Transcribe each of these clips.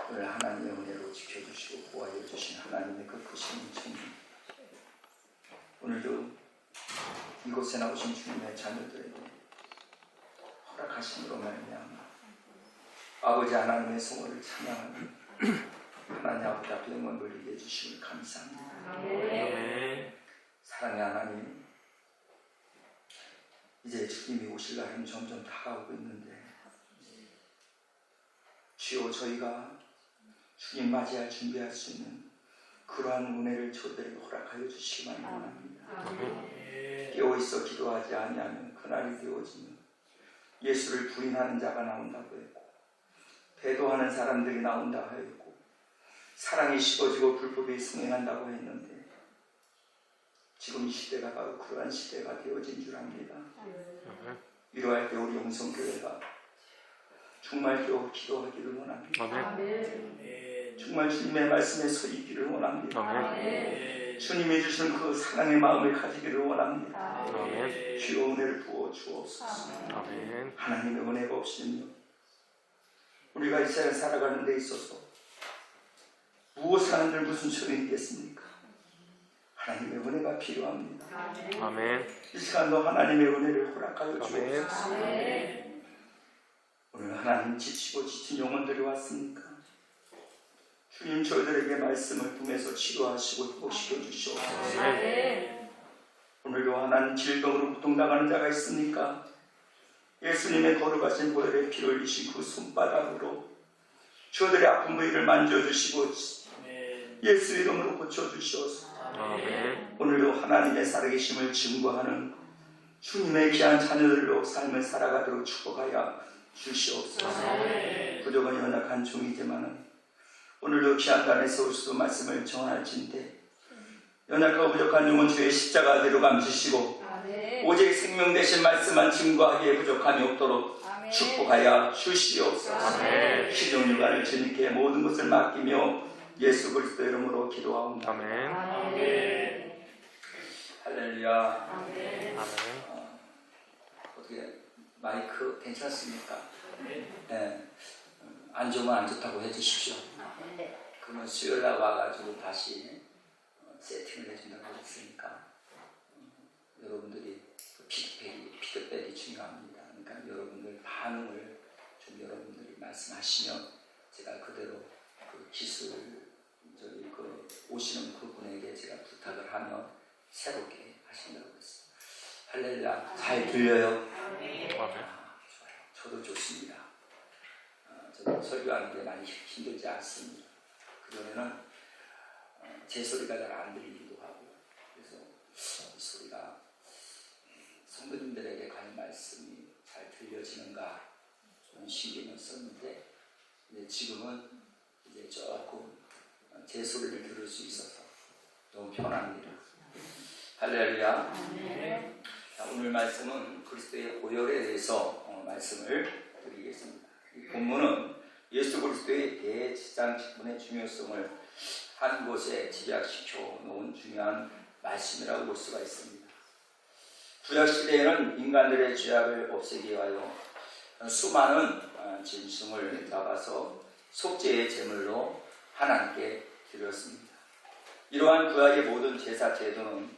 오늘 하나님의 은혜로 지켜주시고 보호하여 주신 하나님의 그 크신 주님, 오늘도 이곳에 나오신 주님의 자녀들에게 허락하심으로 말미암아 아버지 하나님의 성호를 찬양하는 하나님 아버지 앞에 영광 돌리게 해주심을 감사합니다. 아멘. 사랑의 하나님, 이제 주님이 오실 날은 점점 다가오고 있는데 주여, 저희가 주님 맞이할 준비할 수 있는 그러한 은혜를 저들에게 허락하여 주시기만 원합니다. 깨어있어 기도하지 아니하면 그날이 되어지면 예수를 부인하는 자가 나온다고 했고, 배도하는 사람들이 나온다 하였고, 사랑이 식어지고 불법이 승행한다고 했는데, 지금 이 시대가 바로 그러한 시대가 되어진 줄 압니다. 이러할 때 우리 영성교회가 정말 기도하기를 원합니다. 정말 주님의 말씀에 서 있기를 원합니다. 주님이 주신 그 사랑의 마음을 가지기를 원합니다. 주여, 은혜를 부어 주옵소서. 하나님의 은혜가 없으면 우리가 이 세상 살아가는 데 있어서 무엇을 하는들 무슨 소용이 있겠습니까? 하나님의 은혜가 필요합니다. 이 시간도 하나님의 은혜를 허락하여 주옵소서. 오늘 하나님, 지치고 지친 영혼들이 왔습니까? 주님, 저희들에게 말씀을 통해서 치료하시고 회복시켜 주시옵소서. 오늘도 하나님, 질병으로 고통당하는 자가 있습니까? 예수님의 거룩하신 보혈의 피 흘리신 그 손바닥으로 저들의 아픈 부위를 만져주시고 예수 이름으로 고쳐주시옵소서. 오늘도 하나님의 살아계심을 증거하는 주님의 귀한 자녀들로 삶을 살아가도록 축복하여 주시옵소서. 부족한 연약한 종이지만은 오늘도 귀한 단에서 오셔서 말씀을 전할진대 연약하고 부족한 영혼 주의 십자가대로 감추시고 오직 생명 되신 말씀만 증거하기에 부족함이 없도록 축복하여 주시옵소서. 시종 육아를 주님께 모든 것을 맡기며 예수 그리스도 이름으로 기도하옵니다. 할렐루야. 어떻게 마이크 괜찮습니까? 네. 안 좋으면 안 좋다고 해주십시오. 그러면 수요일날 와가지고 다시 세팅을 해준다고 했으니까 여러분들이 피드백이 중요합니다. 그러니까 여러분들 반응을 좀 여러분들이 말씀하시면 제가 그대로 그 기술 오시는 그분에게 제가 부탁을 하면 새롭게 하신다고 했어요. 할렐루야. 잘 들려요? 좋아요. 저도 좋습니다. 저는 설교하는 게 많이 힘들지 않습니다. 그전에는 제 소리가 잘 안 들리기도 하고, 그래서 이 소리가 성도님들에게 과연 말씀이 잘 들려지는가 좀 신경을 썼는데, 지금은 이제 조금 제 소리를 들을 수 있어서 너무 편합니다. 할렐루야. 오늘 말씀은 그리스도의 보혈에 대해서 말씀을 드리겠습니다. 이 본문은 예수 그리스도의 대제사장 직분의 중요성을 한 곳에 집약시켜 놓은 중요한 말씀이라고 볼 수가 있습니다. 구약 시대에는 인간들의 죄악을 없애기 위하여 수많은 짐승을 잡아서 속죄의 제물로 하나님께 드렸습니다. 이러한 구약의 모든 제사 제도는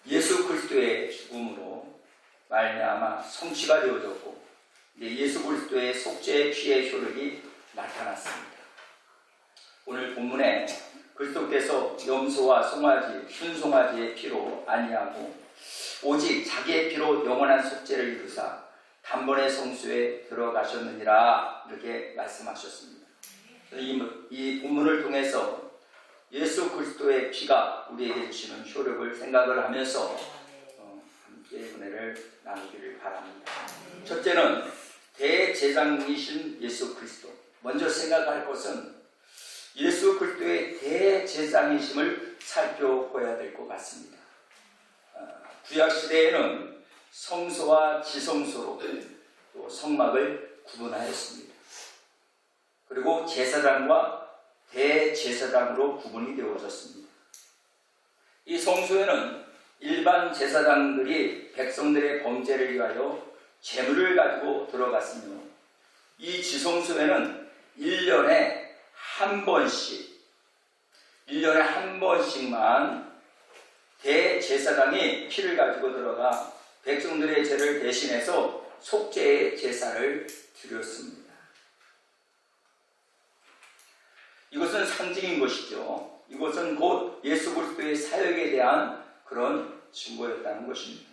예수 그리스도의 죽음으로 말미암아 성취가 되어졌고, 예수 그리스도의 속죄의 피의 효력이 나타났습니다. 오늘 본문에 그리스도께서 염소와 송아지, 순송아지의 피로 아니하고 오직 자기의 피로 영원한 속죄를 이루사 단번에 성수에 들어가셨느니라, 이렇게 말씀하셨습니다. 이 본문을 통해서 예수 그리스도의 피가 우리에게 주시는 효력을 생각을 하면서 함께 은혜를 나누기를 바랍니다. 첫째는 대제사장이신 예수 그리스도. 먼저 생각할 것은 예수 그리스도의 대제사장이심을 살펴봐야 될 것 같습니다. 구약 시대에는 성소와 지성소로 또 성막을 구분하였습니다. 그리고 제사장과 대제사장으로 구분이 되어졌습니다. 이 성소에는 일반 제사장들이 백성들의 범죄를 위하여 제물을 가지고 들어갔으며, 이 지성소에는 1년에 한 번씩 1년에 한 번씩만 대제사장이 피를 가지고 들어가 백성들의 죄를 대신해서 속죄의 제사를 드렸습니다. 이것은 상징인 것이죠. 이것은 곧 예수 그리스도의 사역에 대한 그런 증거였다는 것입니다.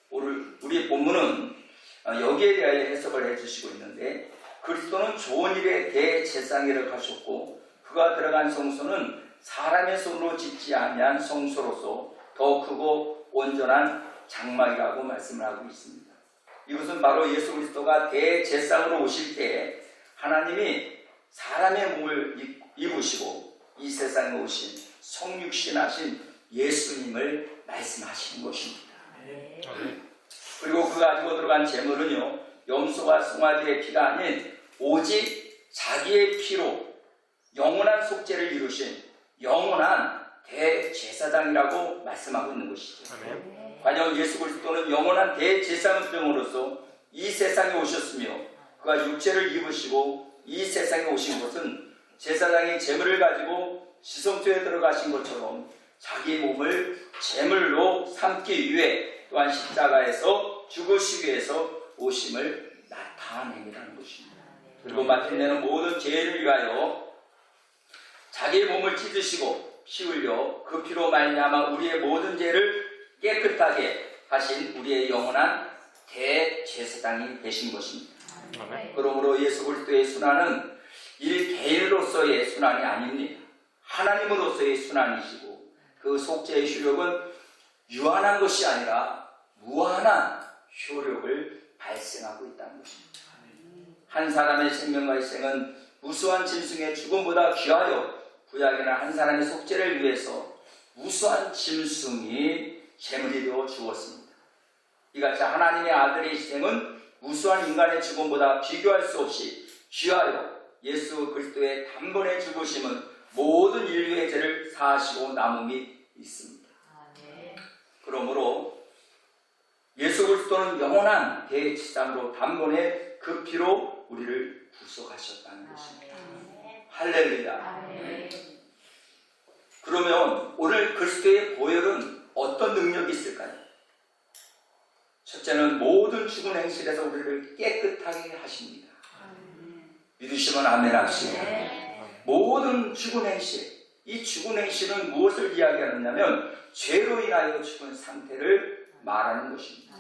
오늘 우리 본문은 여기에 대하여 해석을 해주시고 있는데, 그리스도는 좋은 일에 대제사장이라 하셨고 그가 들어간 성소는 사람의 손으로 짓지 아니한 성소로서 더 크고 온전한 장막이라고 말씀을 하고 있습니다. 이것은 바로 예수 그리스도가 대제사장으로 오실 때 하나님이 사람의 몸을 입으시고 이 세상에 오신 성육신하신 예수님을 말씀하시는 것입니다. 그리고 그 가지고 들어간 제물은요, 염소와 송아지의 피가 아닌 오직 자기의 피로 영원한 속죄를 이루신 영원한 대제사장이라고 말씀하고 있는 것이죠. 과연 예수 그리스도는 영원한 대제사장으로서 이 세상에 오셨으며 그가 육체를 입으시고 이 세상에 오신 것은 제사장이 제물을 가지고 지성소에 들어가신 것처럼 자기 몸을 제물로 삼기 위해 또한 십자가에서 죽으시기 위해서 오심을 나타내는 것입니다. 그리고 마침내는 모든 죄를 위하여 자기의 몸을 찢으시고 피 흘려 그 피로 말미암아 우리의 모든 죄를 깨끗하게 하신 우리의 영원한 대제사장이 되신 것입니다. 그러므로 예수 그리스도의 순환은 일개인으로서의 순환이 아닙니다. 하나님으로서의 순환이시고 그 속죄의 효력은 유한한 것이 아니라 무한한 효력을 발생하고 있다는 것입니다. 한 사람의 생명과 희생은 무수한 짐승의 죽음보다 귀하여 구약에는 한 사람의 속죄를 위해서 무수한 짐승이 제물이 되어 주었습니다. 이같이 하나님의 아들의 희생은 무수한 인간의 죽음보다 비교할 수 없이 귀하여 예수 그리스도의 단번에 죽으심은 모든 인류의 죄를 사하시고 남음이 있습니다. 그러므로 예수 그리스도는 영원한 대제사장으로 단번에 그 피로 우리를 구속하셨다는 것입니다. 할렐루야. 그러면 오늘 그리스도의 보혈은 어떤 능력이 있을까요? 첫째는 모든 죽은 행실에서 우리를 깨끗하게 하십니다. 믿으시면 아멘 하시고, 모든 죽은 행실, 이 죽은 행실은 무엇을 이야기하느냐면 죄로 인하여 죽은 상태를 말하는 것입니다.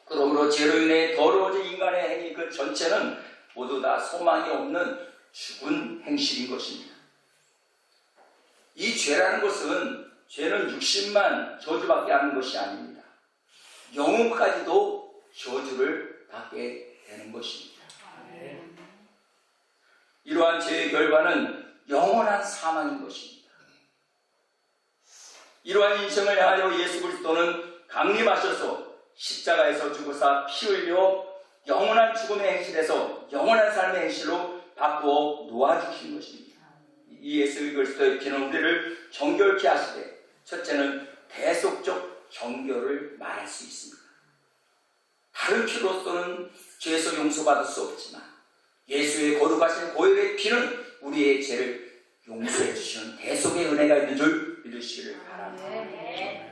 그러므로 죄로 인해 더러워진 인간의 행위 그 전체는 모두 다 소망이 없는 죽은 행실인 것입니다. 이 죄라는 것은, 죄는 육신만 저주받게 하는 것이 아닙니다. 영혼까지도 저주를 받게 되는 것입니다. 이러한 죄의 결과는 영원한 사망인 것입니다. 이러한 인생을 향하여 예수 그리스도는 강림하셔서 십자가에서 죽으사 피 흘려 영원한 죽음의 행실에서 영원한 삶의 행실로 바꾸어 놓아주신 것입니다. 이 예수 그리스도의 피는 우리를 정결케 하시되, 첫째는 대속적 정결을 말할 수 있습니다. 다른 피로서는 죄에서 용서받을 수 없지만 예수의 거룩하신 보혈의 피는 우리의 죄를 용서해 주시는 대속의 은혜가 있는 줄 믿으시기를 바랍니다.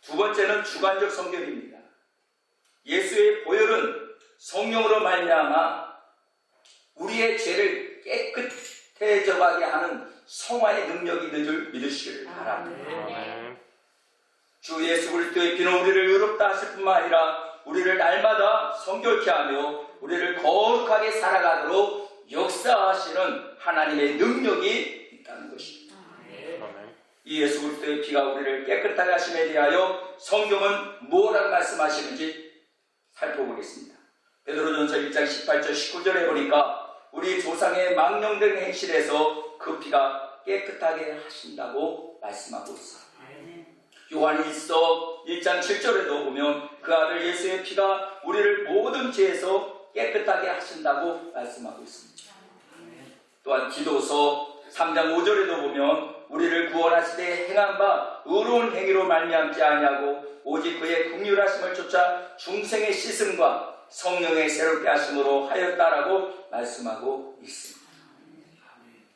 두 번째는 주관적 성결입니다. 예수의 보혈은 성령으로 말미암아 우리의 죄를 깨끗해져가게 하는 성화의 능력이 있는 줄 믿으시기를 바랍니다. 주 예수 그리스도의 피는 우리를 의롭다 하실 뿐만 아니라 우리를 날마다 성결케 하며 우리를 거룩하게 살아가도록 역사하시는 하나님의 능력이 있다는 것입니다. 이 예수 그리스도의 피가 우리를 깨끗하게 하심에 대하여 성경은 뭐라고 말씀하시는지 살펴보겠습니다. 베드로전서 1장 18절 19절에 보니까 우리 조상의 망령된 행실에서 그 피가 깨끗하게 하신다고 말씀하고 있습니다. 요한일서 1장 7절에도 보면 그 아들 예수의 피가 우리를 모든 죄에서 깨끗하게 하신다고 말씀하고 있습니다. 또한 기도서 3장 5절에도 보면 우리를 구원하시되 행한 바 의로운 행위로 말미암지 아니하고 오직 그의 긍휼하심을 쫓아 중생의 씻음과 성령의 새롭게 하심으로 하였다라고 말씀하고 있습니다.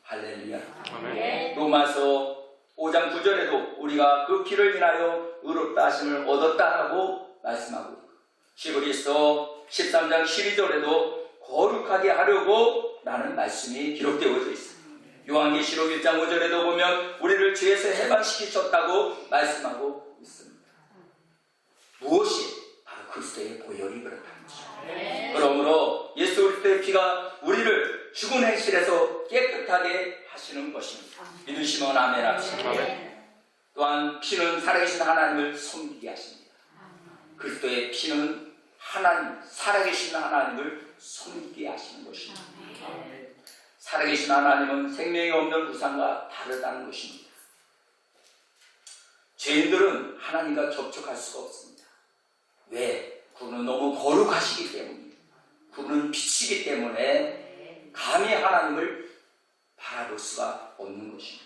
할렐루야. 아멘. 로마서 5장 9절에도 우리가 그 피를 인하여 의롭다 하심을 얻었다라고 말씀하고 있고, 히브리서 13장 12절에도 거룩하게 하려고 라는 말씀이 기록되어져 있습니다. 요한계시록 1장 5절에도 보면 우리를 죄에서 해방시키셨다고 말씀하고 있습니다. 무엇이? 바로 그리스도의 보혈이 그렇다는 것이죠. 그러므로 예수 그리스도의 피가 우리를 죽은 행실에서 깨끗하게 하시는 것입니다. 믿으시면 아멘 합시다. 또한 피는 살아계신 하나님을 섬기게 하십니다. 그리스도의 피는 하나님, 살아계신 하나님을 섬기게 하시는 것입니다. 살아계신 하나님은 생명이 없는 우상과 다르다는 것입니다. 죄인들은 하나님과 접촉할 수가 없습니다. 왜? 그분은 너무 거룩하시기 때문입니다. 그분은 빛이기 때문에 감히 하나님을 바라볼 수가 없는 것입니다.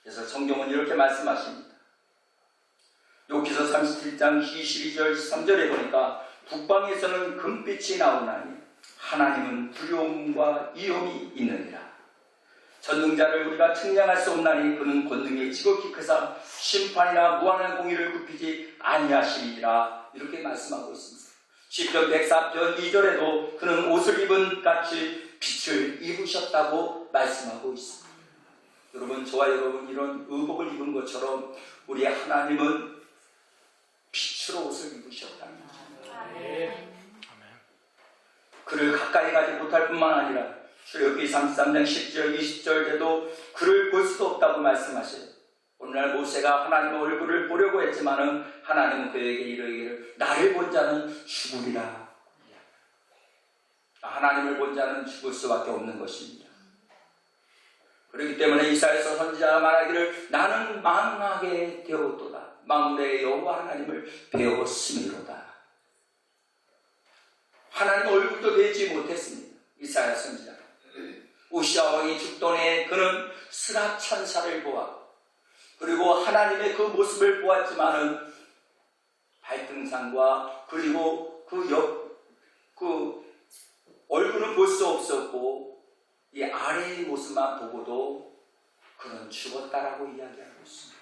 그래서 성경은 이렇게 말씀하십니다. 욥기서 37장 22절 23절에 보니까 북방에서는 금빛이 나오나니 하나님은 두려움과 위험이 있느니라. 전능자를 우리가 측량할 수 없나니 그는 권능이 지극히 크사 심판이나 무한한 공의를 굽히지 아니하시리라. 이렇게 말씀하고 있습니다. 시편 104편 2절에도 그는 옷을 입은 같이 빛을 입으셨다고 말씀하고 있습니다. 여러분, 저와 여러분 이런 의복을 입은 것처럼 우리 하나님은 빛으로 옷을 입으셨다는 거죠. 그를 가까이 가지 못할 뿐만 아니라 출애굽기 33장 10절 20절에도 그를 볼 수도 없다고 말씀하셔요. 오늘날 모세가 하나님의 얼굴을 보려고 했지만은 하나님은 그에게 이르기를 나를 본 자는 죽으리라. 하나님을 본 자는 죽을 수밖에 없는 것입니다. 그렇기 때문에 이사야서 선지자가 말하기를 나는 망하게 되었도다. 만군의 여호와 하나님을 배웠음이로다. 하나님 얼굴도 뵈지 못했습니다. 이사야 선지자. 우시아 왕이 죽던 해에 그는 스랍 천사를 보았고, 그리고 하나님의 그 모습을 보았지만은 발등상과 그리고 그 얼굴은 볼 수 없었고 이 아래의 모습만 보고도 그는 죽었다라고 이야기하고 있습니다.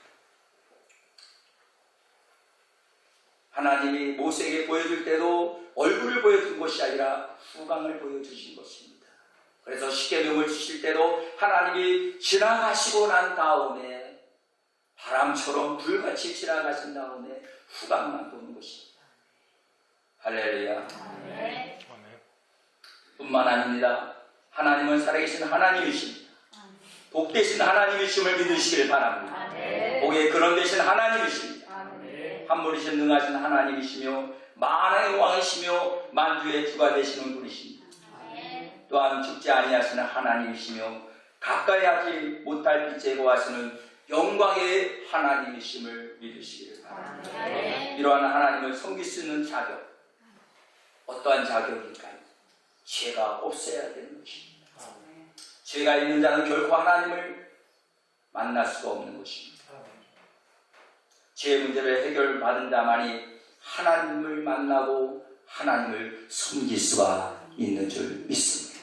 하나님이 모세에게 보여줄 때도 얼굴을 보여준 것이 아니라 후광을 보여주신 것입니다. 그래서 십계명을 주실 때도 하나님이 지나가시고 난 다음에 바람처럼 불같이 지나가신 다음에 후광만 보는 것입니다. 할렐루야. 뿐만 아닙니다. 하나님은 살아계신 하나님이십니다. 복되신 하나님이심을 믿으시길 바랍니다. 복의 근원 되신 하나님이십니다. 한 분이신 능하신 하나님이시며 만왕의 왕이시며 만주의 주가 되시는 분이십니다. 또한 죽지 아니하시는 하나님이시며 가까이 하지 못할 빛에 거하시는 영광의 하나님이심을 믿으시기를 바랍니다. 이러한 하나님을 섬길 수 있는 자격, 어떠한 자격일까요? 죄가 없어야 되는 것입니다. 죄가 있는 자는 결코 하나님을 만날 수가 없는 것입니다. 죄의 문제를 해결받은 자만이 하나님을 만나고 하나님을 섬길 수가 있는 줄 믿습니다.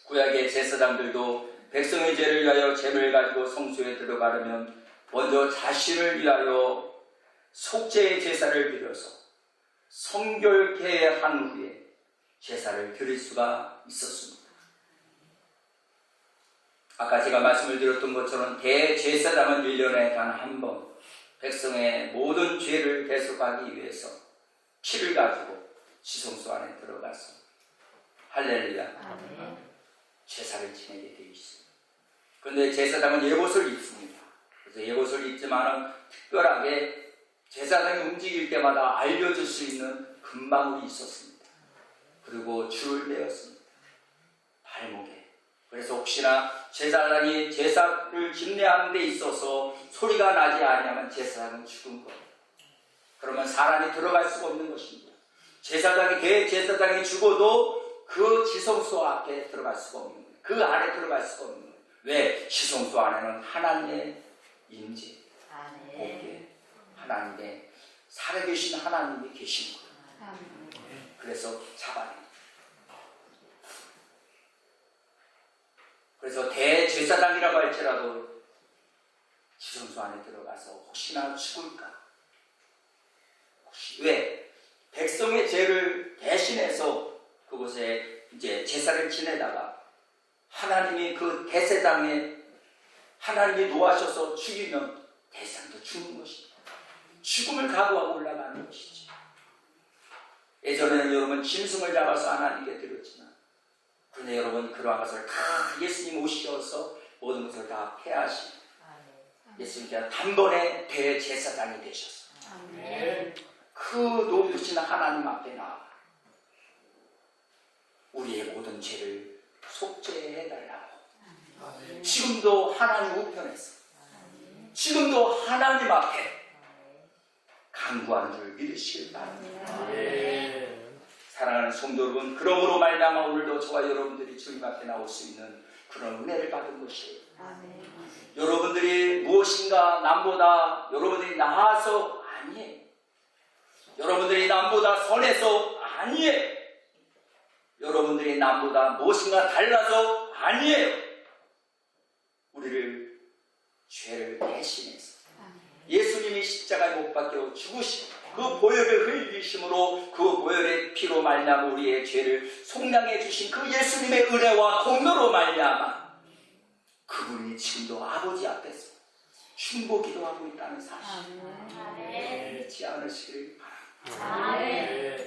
구약의 제사장들도 백성의 죄를 위하여 제물을 가지고 성소에 들어가려면 먼저 자신을 위하여 속죄의 제사를 드려서 성결케 한 후에 제사를 드릴 수가 있었습니다. 아까 제가 말씀을 드렸던 것처럼 대제사장은 1년에 단 한 번 백성의 모든 죄를 대속하기 위해서 피를 가지고 지성소 안에 들어가서 할렐루야 제사를 지내게 되어 있습니다. 그런데 제사장은 예봇을 입습니다. 그래서 예봇을 입지만은 특별하게 제사장이 움직일 때마다 알려줄 수 있는 금방울이 있었습니다. 그리고 줄을 매었습니다. 발목에. 그래서 혹시나 제사장이 제사를 집례하는 데 있어서 소리가 나지 아니하면 제사장은 죽은 거예요. 그러면 사람이 들어갈 수가 없는 것입니다. 대제사장이 죽어도 그 지성소 앞에 들어갈 수가 없는 거예요. 그 안에 들어갈 수가 없는 거예요. 왜? 지성소 안에는 하나님의 임재, 복에 하나님의 살아계신 하나님이 계신 거예요. 그래서 잡아냅니다. 그래서 대제사장이라고 할지라도 지성소 안에 들어가서 혹시나 죽을까? 왜? 백성의 죄를 대신해서 그곳에 이제 제사를 지내다가 하나님이 그 대제사장에 하나님이 노하셔서 죽이면 대상도 죽는 것입니다. 죽음을 각오하고 올라가는 것이죠. 예전에는 여러분 짐승을 잡아서 하나님께 드렸지만, 그런데 여러분 그러한 것을 다 예수님 오셔서 모든 것을 다 폐하시고 예수님께서 단번에 대제사장이 되셨어요. 그 높으신 하나님 앞에 나와 우리의 모든 죄를 속죄해달라고. 지금도 하나님 우편에서 지금도 하나님 앞에 간구하는 줄 믿으시길 바랍니다. 사랑하는 성도 여러분, 그러므로 말미암아 오늘도 저와 여러분들이 주님 앞에 나올 수 있는 그런 은혜를 받은 것이에요. 여러분들이 무엇인가 남보다 여러분들이 나아서 아니에요. 여러분들이 남보다 선해서 아니에요. 여러분들이 남보다 무엇인가 달라서 아니에요. 우리를 죄를 대신해서 예수님이 십자가에 못 박혀 죽으시고 그 보혈을 흘리심으로 그 보혈의 피로 말미암아 우리의 죄를 속량해 주신 그 예수님의 은혜와 공로로 말미암아 그분이 지금도 아버지 앞에서 중보 기도하고 있다는 사실 잊지 않으시길 바랍니다.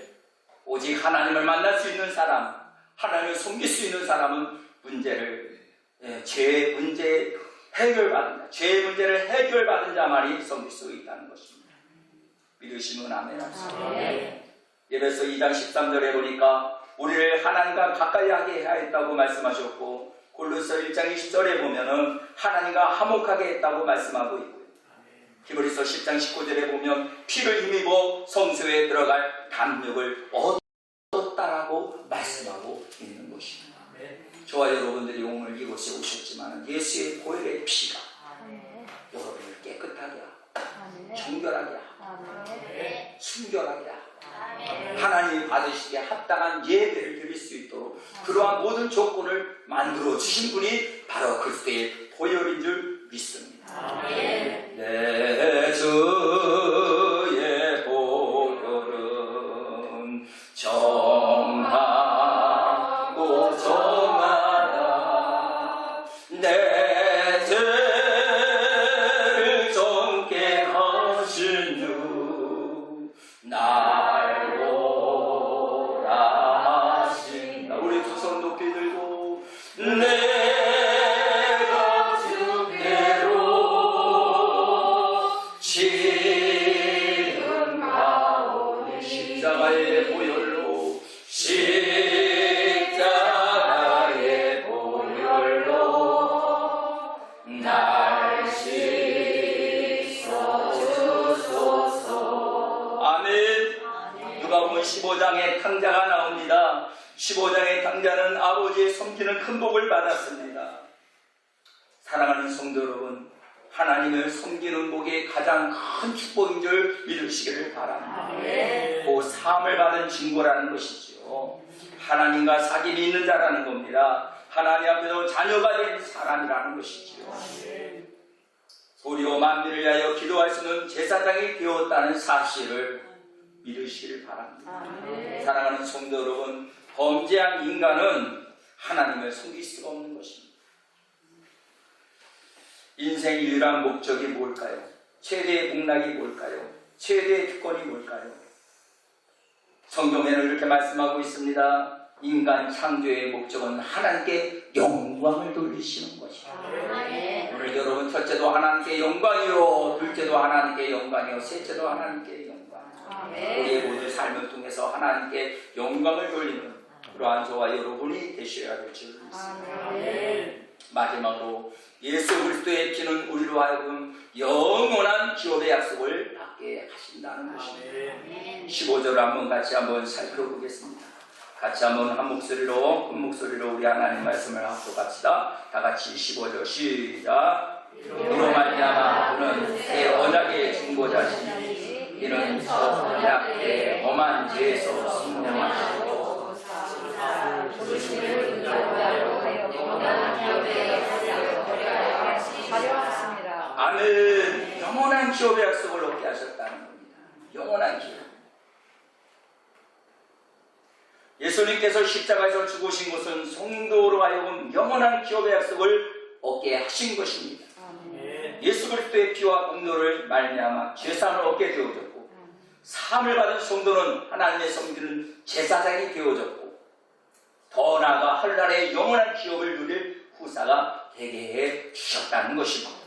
오직 하나님을 만날 수 있는 사람, 하나님을 섬길 수 있는 사람은 죄 문제 해결받은 자, 죄의 문제를 해결받은 자만이 섬길 수 있다는 것입니다. 믿으시면 아멘 합시다. 예배서 2장 13절에 보니까 우리를 하나님과 가까이 하게 해야 했다고 말씀하셨고, 골로새 1장 20절에 보면은 하나님과 화목하게 했다고 말씀하고 있고요. 히브리서 10장 19절에 보면 피를 힘입어 성소에 들어갈 담력을 얻었다라고 말씀하고 있는 것입니다. 저와 여러분들이 오늘 이곳에 오셨지만 예수의 보혈의 피가 여러분을 깨끗하게 하고 정결하게 하고 순결하게 하고 하나님이 받으시기에 합당한 예배를 드릴 수 있도록 그러한 모든 조건을 만들어 주신 분이 바로 그리스도의 보혈인 줄 믿습니다. 내 주의 보혈은 정하고 정하다 내 죄를 정케 하신 주 날 오라 하신다. 우리 두 손 높이 들고 내가 주께로 지금 가오니 십자가의 보혈로 십자가의 보혈로 날 씻어주소서. 아멘. 누가복음 15장에 탕자가 나옵니다. 15장의 탕자는 아버지의 섬기는 큰 복을 받았습니다. 사랑하는 성도 여러분, 하나님을 섬기는 복이 가장 큰 축복인 줄 믿으시기를 바랍니다. 그 사함을 받은 증거라는 것이죠. 하나님과 사귐이 있는 자라는 겁니다. 하나님 앞에서 자녀가 된 사람이라는 것이죠. 소리로 만민을 위하여 기도할 수 있는 제사장이 되었다는 사실을 믿으시기를 바랍니다. 사랑하는 성도 여러분, 범죄한 인간은 하나님을 섬길 수가 없는 것입니다. 인생의 유일한 목적이 뭘까요? 최대의 복락이 뭘까요? 최대의 특권이 뭘까요? 성경에는 이렇게 말씀하고 있습니다. 인간 창조의 목적은 하나님께 영광을 돌리시는 것입니다. 오늘 여러분, 첫째도 하나님께 영광이요, 둘째도 하나님께 영광이요, 셋째도 하나님께 영광. 우리의 모든 삶을 통해서 하나님께 영광을 돌리는 그러한 저와 여러분이 되셔야 될 줄 믿습니다. 마지막으로 예수 그리스도의 피는 우리로 하여금 영원한 기업의 약속을 받게 하신다는 것입니다. 15절을 한번 같이 한번 살펴보겠습니다. 같이 한번 한 목소리로, 큰 목소리로 우리 하나님 말씀을 합독합시다. 다 같이 15절 시작. 이로 말미암아 그는 새 언약의 중보자시니 이는 저 언약의 엄한 죄에서 승령하시고 기업의 약속을 얻게 하셨다는 겁니다. 영원한 기업. 예수님께서 십자가에서 죽으신 것은 성도로 하여금 영원한 기업의 약속을 얻게 하신 것입니다. 예수 그리스도의 피와 공로를 말미암아 죄사함을 얻게 되어졌고, 사함을 받은 성도는 하나님의 섬기는 제사장이 되어졌고, 더 나아가 하늘나라의 영원한 기업을 누릴 후사가 되게 해 주셨다는 것입니다.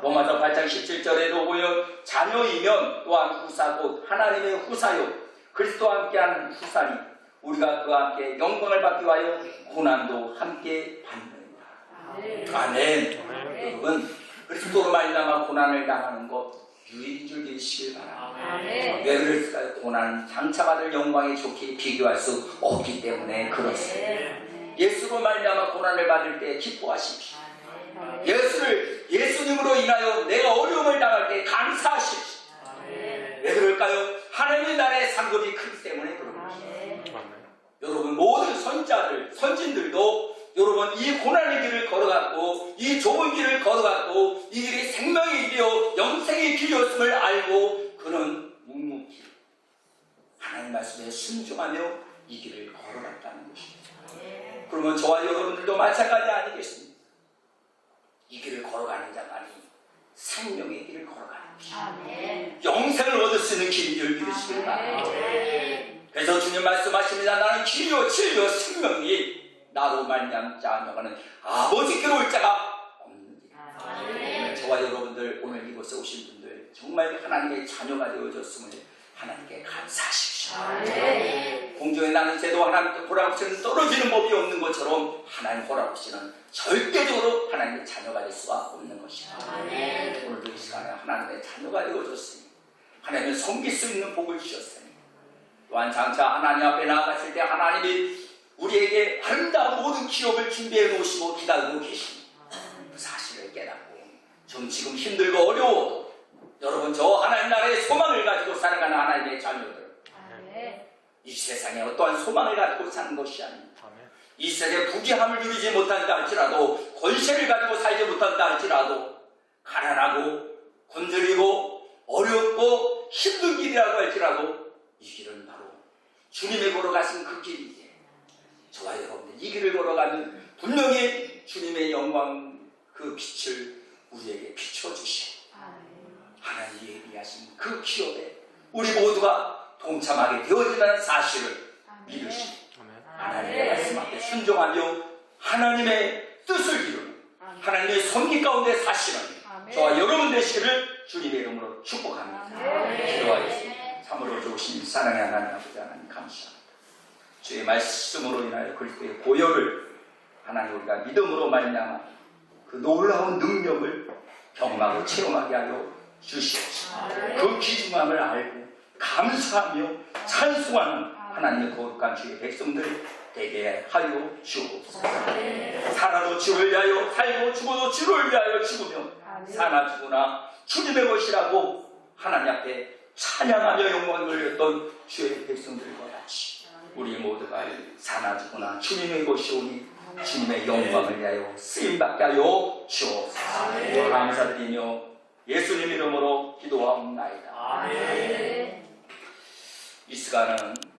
로마서 8장 17절에도 보면 자녀이면 또한 후사 곧 하나님의 후사요 그리스도와 함께하는 후사니 우리가 그와 함께 영광을 받기 위하여 고난도 함께 받는다. 아멘. 여러분, 그리스도로 말미암아 고난을 당하는 것 유익인 줄 믿으시길 바랍니다. 왜 그랬을까요? 고난은 장차 받을 영광에 좋게 비교할 수 없기 때문에 그렇습니다. 예수로 말미암아 고난을 받을 때 기뻐하십시오. 예수님으로 인하여 내가 어려움을 당할 때 감사하십시오. 왜 그럴까요? 하나님의 나라의 상급이 크기 때문에 그런 것입니다. 여러분, 모든 선진들도 여러분 이 고난의 길을 걸어갔고 이 좁은 길을 걸어갔고 이 길이 생명의 길이요 영생의 길이었음을 알고 그는 묵묵히 하나님 말씀에 순종하며 이 길을 걸어갔다는 것입니다. 그러면 저와 여러분들도 마찬가지 아니겠습니까? 이 길을 걸어가는 자만이 생명의 길을 걸어가는 것입니다. 영생을 얻을 수 있는 길을 믿으시길 바랍니다. 그래서 주님 말씀하십니다. 나는 길이요 진리요 생명이 나로 말미암지 않으면 아버지께로 올 자가 없느니라. 저와 여러분들 오늘 이곳에 오신 분들 정말 하나님의 자녀가 되어졌음을 하나님께 감사하십시오. 공중에 나는 새도 하나님께 허락 없이는 떨어지는 법이 없는 것처럼 하나님 허락 없이는 절대적으로 하나님의 자녀가 될 수가 없는 것입니다. 오늘도 이 시간에 하나님의 자녀가 되어졌으니 하나님을 섬길 수 있는 복을 주셨으니 또한 장차 하나님 앞에 나아갔을 때 하나님이 우리에게 아름다운 모든 기업을 준비해 놓으시고 기다리고 계십니다. 그 사실을 깨닫고 좀 지금 힘들고 어려워도 여러분 저 하나님 나라의 소망을 가지고 살아가는 하나님의 자녀들, 이 세상에 어떠한 소망을 가지고 사는 것이 아닙니다. 이 세상에 부귀함을 누리지 못한다 할지라도 권세를 가지고 살지 못한다 할지라도 가난하고 곤드리고 어렵고 힘든 길이라고 할지라도 이 길은 바로 주님의 걸어가신 그 길이기에 저와 여러분들 이 길을 걸어가면 분명히 주님의 영광 그 빛을 우리에게 비춰주시고 하나님이 예비하신 그 기업에 우리 모두가 동참하게 되어진다는 사실을 믿으시고 하나님의 말씀 앞에 순종하며 하나님의 뜻을 이루는 하나님의 섭리 가운데 사시는 저와 여러분 되시기를 주님의 이름으로 축복합니다. 기도하겠습니다. 참으로 좋으신 사랑의 하나님 아버지 하나님 감사합니다. 주의 말씀으로 인하여 그리스도의 보혈을 하나님 우리가 믿음으로 말미암아 그 놀라운 능력을 경험하고 체험하게 하여 주시옵소서. 그 귀중함을 알고 감사하며 찬송하는 하나님의 거룩한 주의 백성들 되게 하여 주옵소서. 살아도 주를 위하여 살고 죽어도 주를 위하여 죽으며 사나 죽으나 주님의 것이라고 하나님 앞에 찬양하며 영광을 돌렸던 주의 백성들과 같이 우리 모두가 사나 죽으나 주님의 것이오니 주님의 영광을 위하여 쓰임받게 하여 주옵소서. 감사드리며 예수님 이름으로 기도하옵나이다. 이 시간은